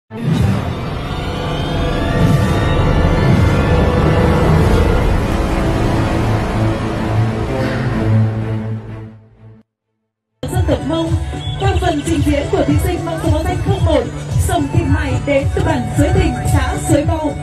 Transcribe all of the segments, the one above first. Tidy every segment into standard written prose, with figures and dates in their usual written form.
Dân tộc Mông qua phần trình diễn của thí sinh mang số báo danh 01 Sông Thị Mại đến từ bản Suối Thịnh, xã Suối Bầu.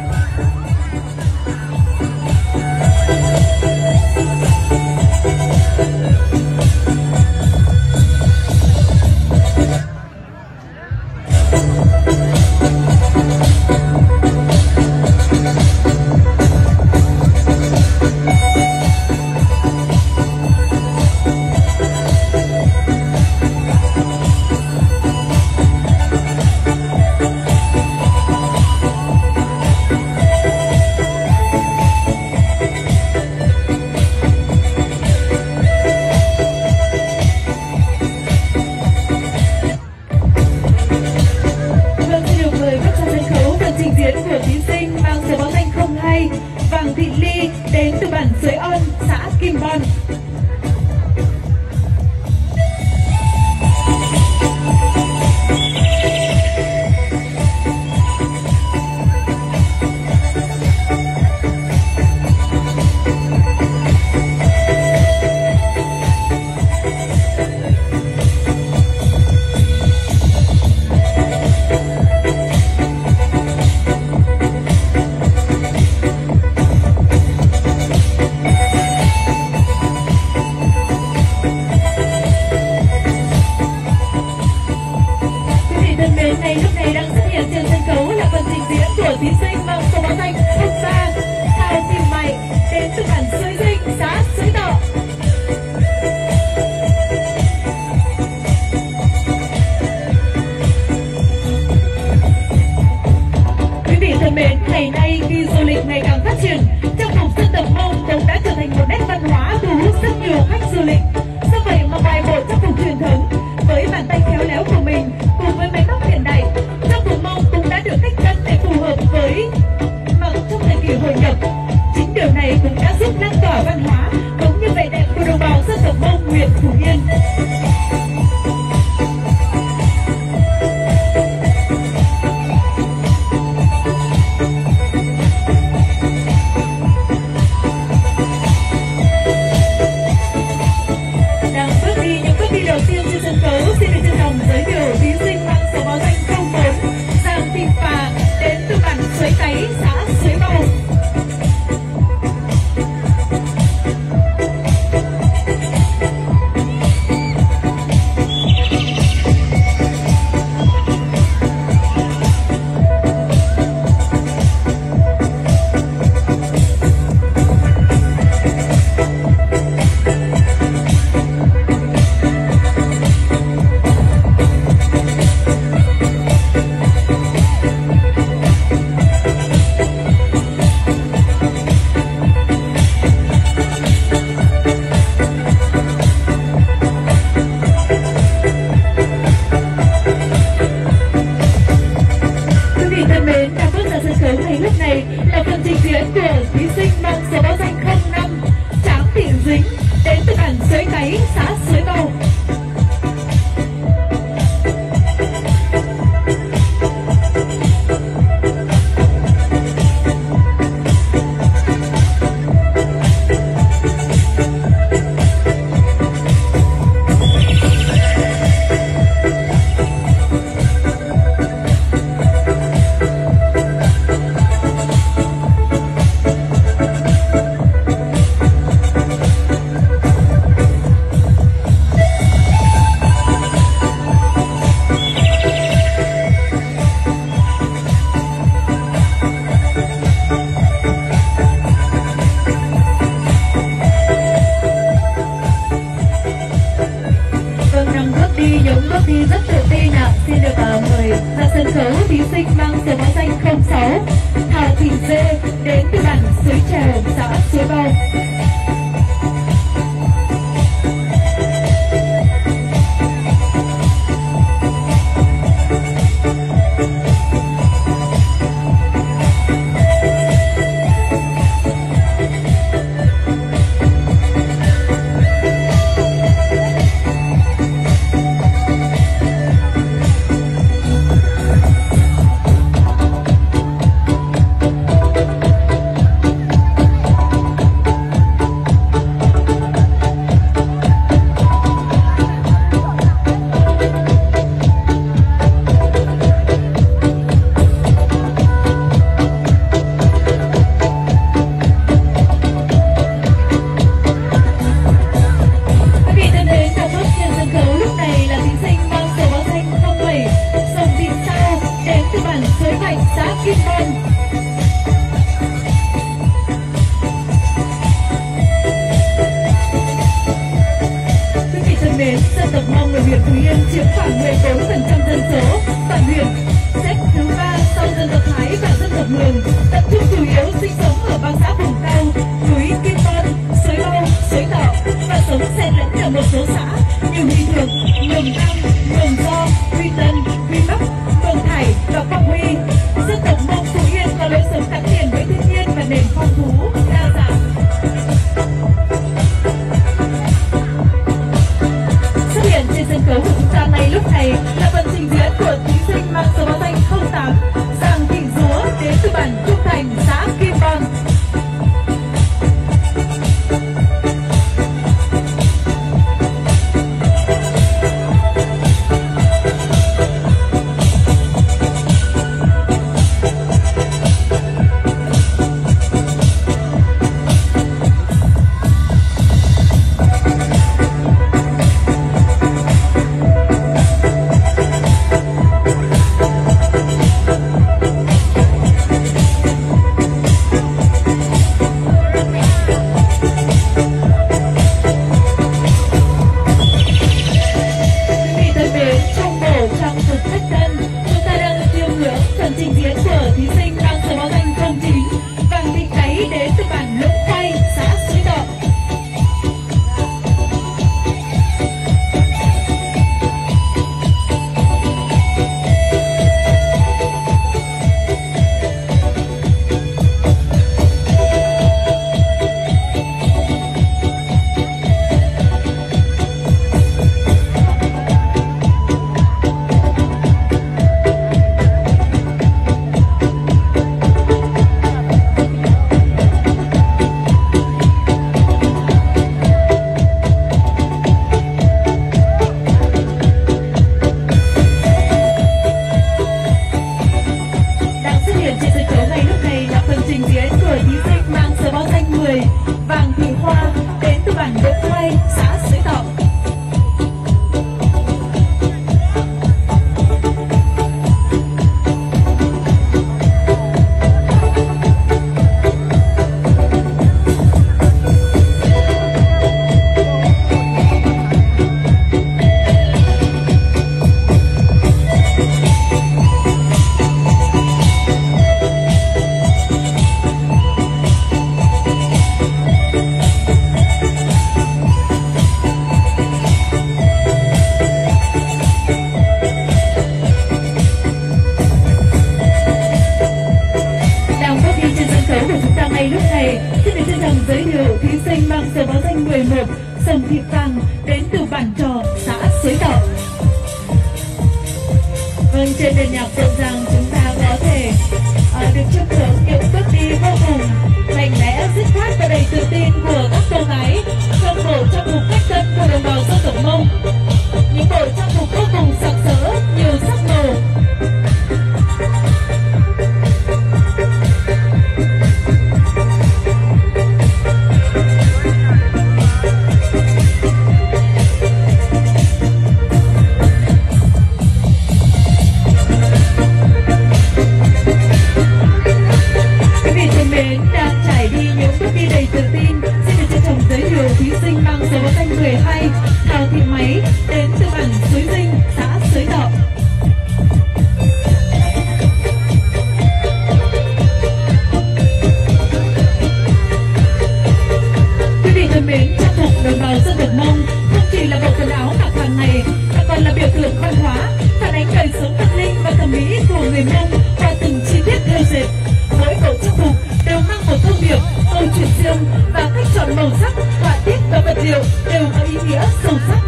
Thị Ly đến từ bản Suối On, xã Kim Bon. Lúc này đang xuất hiện trên sân khấu là phần trình diễn của thí sinh mang số báo danh 03 Thảo Thị Mại đến từ bản Suối Dinh, xã Suối Đỏ. Quý vị thân mến, ngày nay khi du lịch ngày càng phát triển, trang phục dân tộc Mông cũng đã trở thành một nét văn hóa thu hút rất nhiều khách du lịch. Do vậy mà ngoài bộ trang phục truyền thống với bàn tay khéo léo của mình cùng với mái tóc hiện đại, trang phục Mông cũng đã được cách cân để phù hợp với mặc trong thời kỳ hội nhập. Chính điều này cũng đã giúp lan tỏa văn hóa cũng như vẻ đẹp của đồng bào dân tộc Mông huyện Phú Yên. Đầu tiên trên sân khấu xin được trân trọng giới thiệu thí sinh mang số báo danh 04 Giang Thị Phà đến từ bản Suối Táy, xã Suối Bầu. Ngay lúc này là phần trình diễn của thí sinh mang số báo danh 05 Tráng Thị Dính đến từ bản Suối Táy, xã Suối Bầu. Những bước đi rất tự tin ạ. Xin được mời ra sân khấu thí sinh mang số báo danh 06 Thảo Thị Dê đến từ bản Suối Trèo, xã Suối Bầu. Thám, Giang Thị Dúa đến từ bản Trung Thành, xã Kim Bằng. Sông Thị Vàng đến từ bản Trò, xã Suối Đỏ. Vâng, trên nền nhạc rộn ràng chúng ta có thể được chiêm ngưỡng những bước đi vô cùng mạnh mẽ, dứt khoát và đầy tự tin của các cô gái trong bộ trang phục cách tân của đồng bào dân tộc Mông. Những bộ trang phục vô cùng sặc sỡ, nhiều sắc màu. Thảo Thị Máy đến từ bản Suối Dinh, xã Suối Đỏ. Quý vị thân mến, trang phục đồng bào dân tộc Mông không chỉ là bộ quần áo mặc hàng ngày mà còn là biểu tượng văn hóa, phản ánh đời sống tâm linh và thẩm mỹ của người Mông qua từng chi tiết thêu dệt. Mỗi bộ trang phục đều mang một thông điệp, câu chuyện riêng và cách chọn màu sắc, họa tiết và vật liệu đều có ý nghĩa sâu sắc.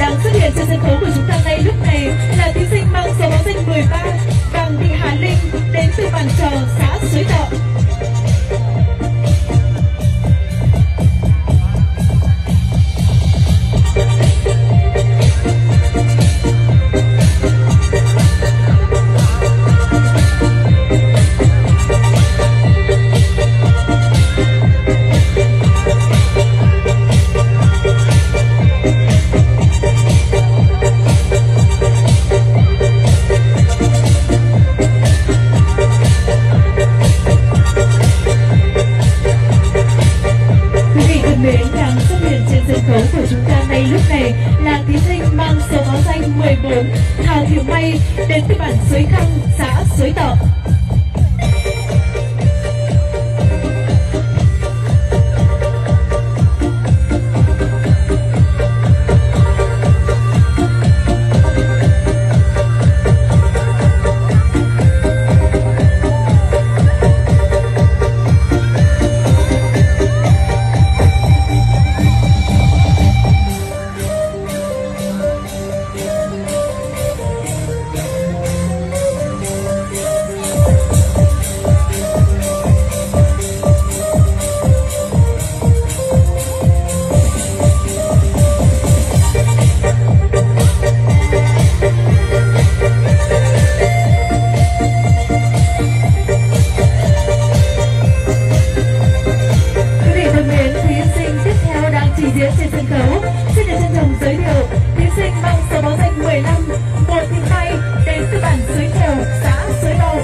Đang xuất hiện trên sân khấu của chúng ta ngay lúc này là thí sinh mang số báo danh 13, Vàng Thị Hà Linh đến từ bản Trò, xã Suối Đỏ. Của chúng ta ngay lúc này là thí sinh mang số báo danh 14, Thảo Thị May đến từ bản Suối Khăng, xã Suối Đỏ. trình diễn trên sân khấu. Xin được trân trọng giới thiệu thí sinh mang số báo danh 15, một Thị Mai đến từ bản Suối Thầu, xã Suối Bầu.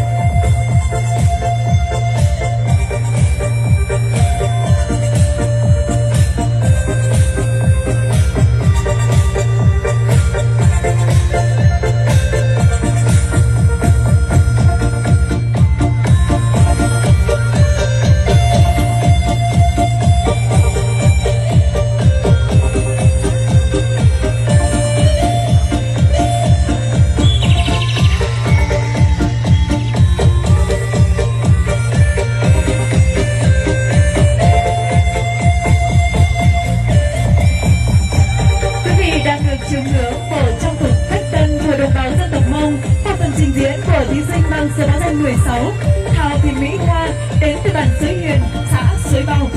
Chiêm ngưỡng bộ trang phục cách tân của đồng bào dân tộc Mông qua phần trình diễn của thí sinh mang số báo danh 16 Thảo Thị Mỹ Hoa đến từ bản Suối Hiền, xã Suối Bầu.